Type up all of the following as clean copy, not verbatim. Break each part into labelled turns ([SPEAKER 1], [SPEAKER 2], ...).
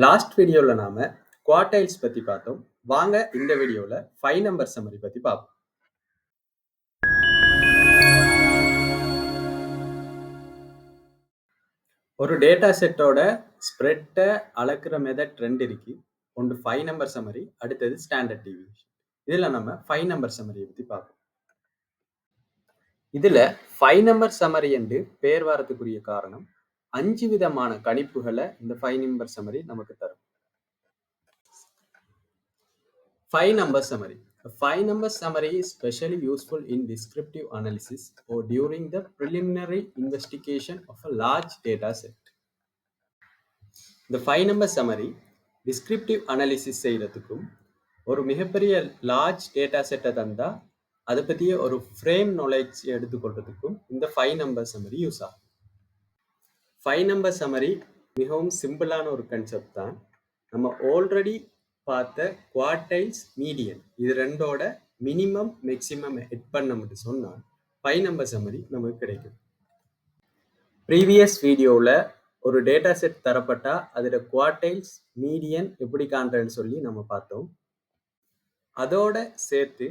[SPEAKER 1] Last வீடியோல நாம குவார்டைல்ஸ் பத்தி பார்த்தோம். வாங்க இந்த வீடியோல 5 நம்பர் சம்மரி பத்தி பார்ப்போம். ஒரு டேட்டா செட்டோட ஸ்ப்ரெட்டை அளக்குற மெத்தட் 2 இருக்கு. ஒன்று 5 நம்பர் சம்மரி, அடுத்தது ஸ்டாண்டர்ட் டிவியேஷன். இதுல நம்ம 5 நம்பர் சம்மரியை பத்தி பார்ப்போம். இதுல 5 நம்பர் சம்மரி என்று பெயர் வரதுக்குரிய காரணம் 5 விதமான கணிப்புகளை இந்த 5 நம்பர் சம்மரி நமக்கு தரும். 5 number summary. A 5 number summary is especially useful in descriptive analysis or during the preliminary investigation of a large data set. The 5 number summary descriptive analysis செய்யறதுக்கும் ஒரு மிகப்பெரிய லார்ஜ் டேட்டா செட்டை தந்தா அதை பற்றிய ஒரு ஃப்ரேம் நாலேஜ் எடுத்துக்கொள்றதுக்கும் இந்த 5 நம்பர் சம்மரி யூஸ் ஆகும். 5 number summary மிகவும் சிம்பிளான ஒரு கன்செப்ட் தான். நம்ம ஆல்ரெடி பார்த்த குவார்டைல்ஸ் மீடியன் இது ரெண்டோட மினிமம் மேக்சிமம் ஹெட் பண்ண சொன்னால் 5 நம்பர் சம்மரி நமக்கு கிடைக்கும். ப்ரீவியஸ் வீடியோவில் ஒரு டேட்டா செட் தரப்பட்டா அதோட குவார்டைல்ஸ் மீடியன் எப்படி காண்றேன்னு சொல்லி நம்ம பார்த்தோம். அதோட சேர்த்து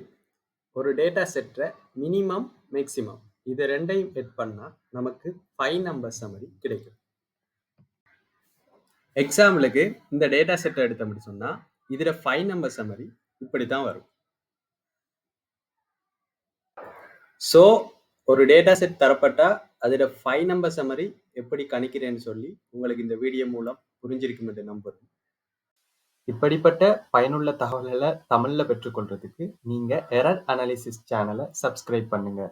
[SPEAKER 1] ஒரு டேட்டா செட்டை மினிமம் மேக்சிமம் இது ரெண்டையும் ஹெட் பண்ணால் நமக்கு 5 நம்பர் சம்மரி கிடைக்கும். எக்ஸாம்பிளுக்கு இந்த டேட்டா செட்டை எடுத்தோம்னு சொன்னா இதுல 5 நம்பர் சம்மரி இப்படி தான் வரும். ஸோ ஒரு டேட்டா செட் தரப்பட்டா அதோட 5 நம்பர் சம்மரி எப்படி கணிக்கிறேன்னு சொல்லி உங்களுக்கு இந்த வீடியோ மூலம் புரிஞ்சிருக்கும் என்று நம்புறேன். இப்படிப்பட்ட பயனுள்ள தகவல்களை தமிழ்ல பெற்றுக்கொள்றதுக்கு நீங்க எரர் அனாலிசிஸ் சேனலை சப்ஸ்கிரைப் பண்ணுங்க.